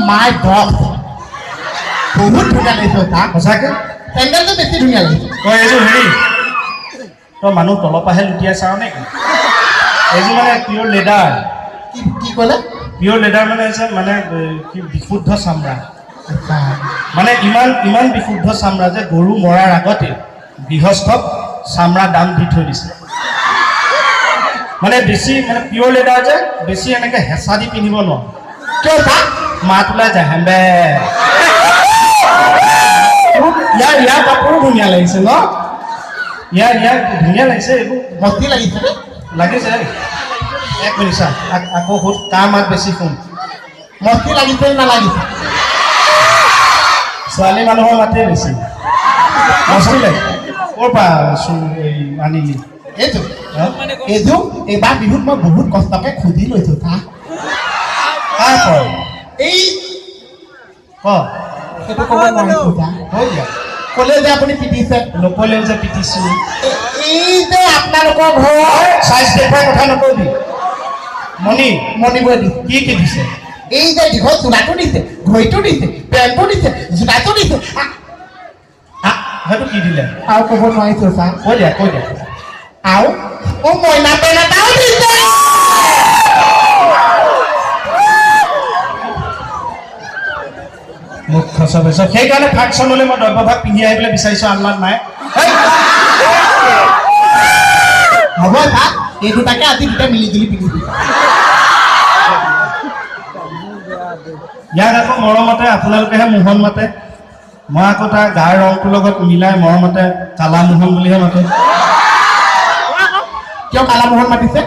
মাই god বহুত ধুনীয়া লাগিছে তাক সঁচাকে পেণ্ডেলটো বেছি ধুনীয়া লাগিছে তই এইযোৰ হেৰি তই মানুহ তলৰ পৰাহে লুটিয়াই চাওঁ নেকি এইযোৰ মানে পিয়'ৰ লেডাৰ কি ক'লে পিয়'ৰ লেডাৰ মানে হৈছে মানে কি বিশুদ্ধ চামৰা মানে ইমান বিশুদ্ধ চামৰা যে গৰু মৰাৰ আগতে গৃহস্থক চামৰা দাম দি থৈ দিছে মানে বেছি মানে পিয়'ৰ লেডাৰ যে বেছি এনেকৈ হেঁচা দি পিন্ধিব নোৱাৰো কিয় তাক মাত ওলাই যায় হেম্বে ইয়াৰ কাপোৰো ধুনীয়া লাগিছে ন ইয়াৰ ধুনীয়া লাগিছে এইবোৰ মস্তি লাগিছে লাগিছে এক মিনিট চা আকৌ সুধ কাৰ মাত বেছি শুন মস্তি লাগিছে নালাগিছে ছোৱালী মানুহৰ মাতে বেছি মস্তি লাগে ক'ৰ পৰা আনিলি এইযোৰ এইবাৰ বিহুত মই বহুত কষ্টকে খুজি লৈছো কাৰ এই সেইটো ক'ব নোৱাৰিছো হৈ দিয়া ক'লে যে আপুনি পিটিছে নক'লেও যে পিটিছো এই যে আপোনালোকৰ ঘৰ চাইজ দেখুৱাই কথা নকবি মণিবই দিছে কি দিছে এই যে দীঘল চোলাটো দিছে ঘড়ীটো দিছে পেণ্টটো দিছে জোতাটো দিছে সেইটো কি দিলে আৰু ক'ব নোৱাৰিছো ছাৰ কৈ দিয়া আৰু মইনা পেন এটাও দিছে মোক খচাইছ সেইকাৰণে ফাংচনলৈ মই দ্ৰব্যভাগ পিন্ধি আহিবলৈ বিচাৰিছোঁ আনলাত নাই হ'ব ছাৰ এই দুটাকে আজি দুটা মিলিজুলি পিন্ধিবি ইয়াক আকৌ মৰমতে আপোনালোকেহে মোহন মাতে মই আকৌ তাৰ গাৰ ৰংটোৰ লগত মিলাই মৰমতে কালা মোহন বুলিহে মাতে কিয় কালা মোহন মাতিছে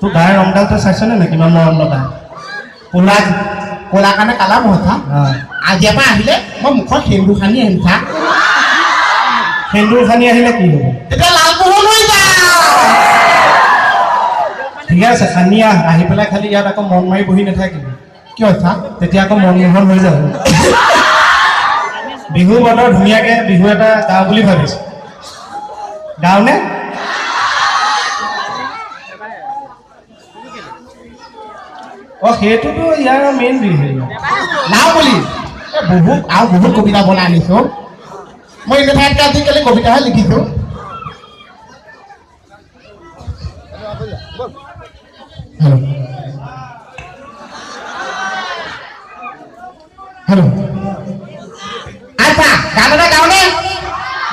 তোৰ গাৰ ৰংডালটো চাইছনে নে কিমান মৰম লগা ক'লা কাৰণে কালা মোহন ছাৰ আজিৰ পৰা আহিলে মই মুখত সেন্দুৰ সানি আহিম ছাৰ সেন্দুৰ সানি আহিলে কি হ'ব তেতিয়া লাল মোহন হৈ যায় ঠিকে আছে সানি আহি পেলাই খালি ইয়াত আকৌ মন মাৰি বহি নাথাকিবি কিয় ছাৰ তেতিয়া আকৌ মনমোহন হৈ যাব বিহু বতৰ ধুনীয়াকৈ বিহু এটা গাওঁ বুলি ভাবিছোঁ গাওঁনে সেইটোতো ইয়াৰ মেইন হেৰি নাও বুলি বহুত কবিতা বনাই আনিছোঁ মই এনে ঠাইতকৈ আজিকালি কবিতাহে লিখিছোঁ হেল্ল' আচ্ছা গান এটা গাওঁনে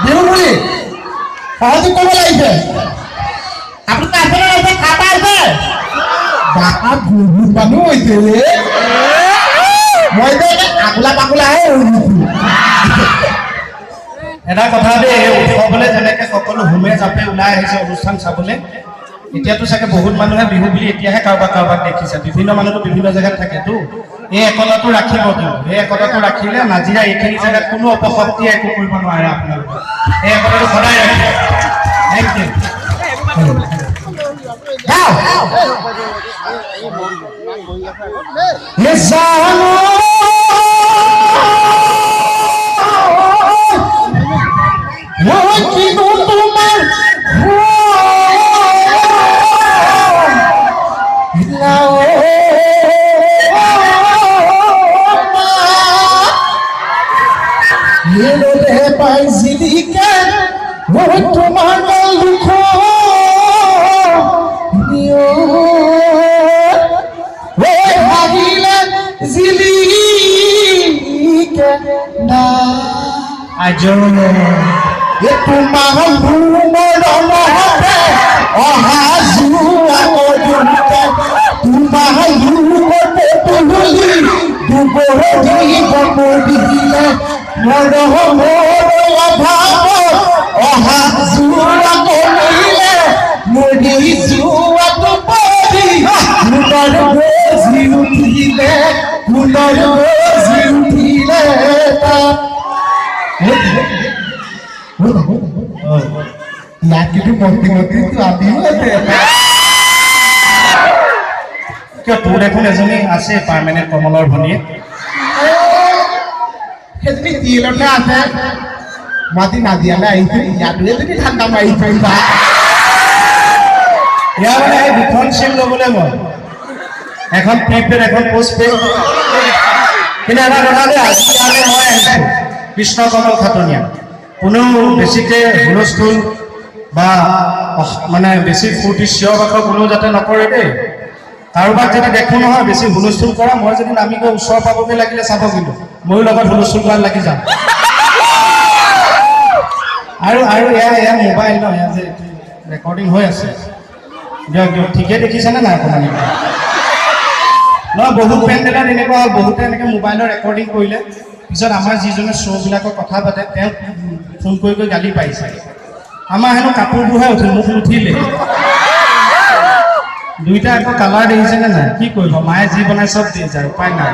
বিহু বুলি সহযোগ কৰিব লাগিছে আপুনি আছে নে আছে খাটা আছে বাপা বহুত মানুহ হৈছে মই যে আগোলা পাগোলাহে হৈ গৈছোঁ এটা কথা দেই উৎসৱলৈ যেনেকৈ সকলো হোমে জাপে ওলাই আহিছে অনুষ্ঠান চাবলৈ এতিয়াতো চাগে বহুত মানুহে বিহু বুলি এতিয়াহে কাৰোবাক দেখিছে বিভিন্ন মানুহতো বিভিন্ন জেগাত থাকেতো এই একতাটো ৰাখিব কিন্তু এই একতাটো ৰাখিলে নাজিৰা এইখিনি জেগাত কোনো অপশক্তিয়ে একো কৰিব নোৱাৰে আপোনালোকে এই একতাটো সদায় ৰাখিব থেংক ইউ কিয় তোৰ দেখোন এজনী আছে পাৰ্মানেণ্ট কমলৰ ভনীয়ে সেইজনী চিৰিয়েলতে আছে মাতি নাজিয়ালৈ আহিছে ইয়াতে যদি ঠাণ্ডা মাৰি থৈছা ইয়াৰ মানে দুখন চিম ল'বলৈ মই এখন প্ৰিপেড এখন পোষ্ট পেড কিন্তু এটা কথা যে আজি ইয়ালৈ মই আহিছোঁ কৃষ্ণ কমল খাটনীয়া কোনেও বেছিকৈ হুলস্থুল বা মানে বেছি ফূৰ্তি চিঞৰ বাখৰ কোনেও যাতে নকৰে দেই কাৰোবাক যদি দেখোঁ নহয় বেছি হুলস্থুল কৰা মই যদি নামি গৈ ওচৰ পাবগৈ লাগিলে চাব কিন্তু ময়ো লগত হুলস্থুল কৰাত লাগি যাম আৰু এয়া মোবাইল ন এয়া যে ৰেকৰ্ডিং হৈ আছে দিয়ক ঠিকে দেখিছেনে নাই অকণমান নহয় বহুত পেণ্ডেলত এনেকুৱা হ'ল বহুতে এনেকৈ মোবাইলৰ ৰেকৰ্ডিং কৰিলে পিছত আমাৰ যিজনে শ্ব'বিলাকৰ কথা পাতে তেওঁক ফোন কৰি গালি পাৰিছে আমাৰ হেনো কাপোৰবোৰহে উঠিল মোক নুঠিলে দুইটা আকৌ কালাৰ দেখিছেনে নাই কি কৰিব মায়ে যি বনাই চব দিয়ে যায় উপায় নাই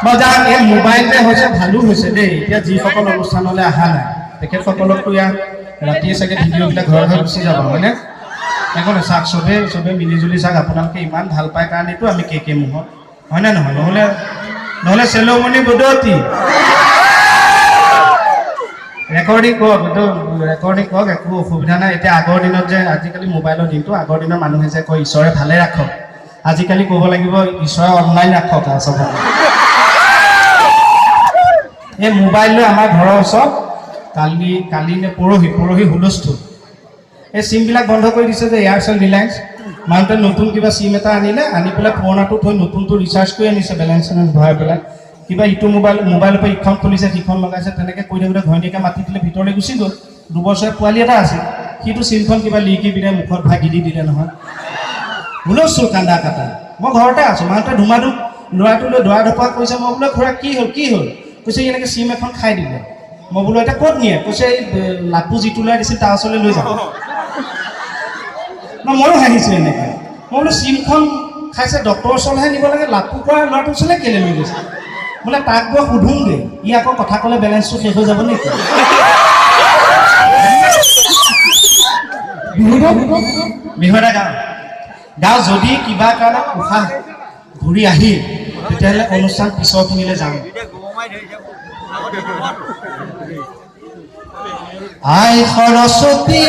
মই যাম এই মোবাইলতে হৈছে ভালো হৈছে দেই এতিয়া যিসকল অনুষ্ঠানলৈ অহা নাই তেখেতসকলকতো ইয়াত ৰাতিয়ে চাগে ভিডিঅ'বিলাক ঘৰে ঘৰে গুচি যাব হয়নে একো নাই চাওক চবে মিলিজুলি চাওক আপোনালোকে ইমান ভাল পায় কাৰণেতো আমি কে মুহত হয়নে নহয় নহ'লে চেলমণি বদতি ৰেকৰ্ডিং কৰক একো অসুবিধা নাই এতিয়া আগৰ দিনত যে আজিকালি মোবাইলৰ দিনটো আগৰ দিনৰ মানুহে যে কয় ঈশ্বৰে ভালে ৰাখক আজিকালি ক'ব লাগিব ঈশ্বৰে অনলাইন ৰাখক আচলতে এই মোবাইল লৈ আমাৰ ঘৰৰ ওচৰত কালি নে পৰহি হুলস্থুল এই চিমবিলাক বন্ধ কৰি দিছে যে এয়াৰচেল ৰিলায়েন্স মানুহটোৱে নতুন কিবা চিম এটা আনি পেলাই পুৰণাটো থৈ নতুনটো ৰিচাৰ্জ কৰি আনিছে বেলেঞ্চ ভৰাই পেলাই কিবা ইটো মোবাইলৰ পৰা ইখন খুলিছে সিখন লগাইছে তেনেকৈ কৈ থাকোঁতে ঘৈণীয়েকে মাতি দিলে ভিতৰলৈ গুচি গ'ল 2 বছৰীয়া পোৱালি এটা আছিল সিটো চিমখন কিবা লিকি পিনে মুখত ভাগি দি দিলে নহয় হুলস্থুল কান্দা কাটা মই ঘৰতে আছোঁ মানুহটোৱে ধুমাধুম ল'ৰাটো লৈ দৰা ধপা কৈছে মই বোলে খুৰা কি হ'ল কৈছে এনেকৈ চিম এখন খাই দিলে মই বোলো এতিয়া ক'ত নিয়ে কৈছে এই লাটু যিটো লৈ দিছিল তাৰ ওচৰলৈ লৈ যাব ময়ো হাঁহিছোঁ এনেকৈ মই বোলো চিমখন খাইছে ডক্টৰৰ ওচৰলৈহে নিব লাগে লাটু কৰা ল'ৰাটোৰ ওচৰলৈ কেলৈ লৈ গৈছে বোলে তাক গৈ সুধোঁগৈ ই আকৌ কথা ক'লে বেলেঞ্চটো শেষ হৈ যাব নেকি বিহু এটা গাওঁ যদি কিবা কাৰণত উশাহ ঘূৰি আহি তেতিয়াহ'লে অনুষ্ঠান পিছৰখিনিলৈ যাম আই সৰস্বতী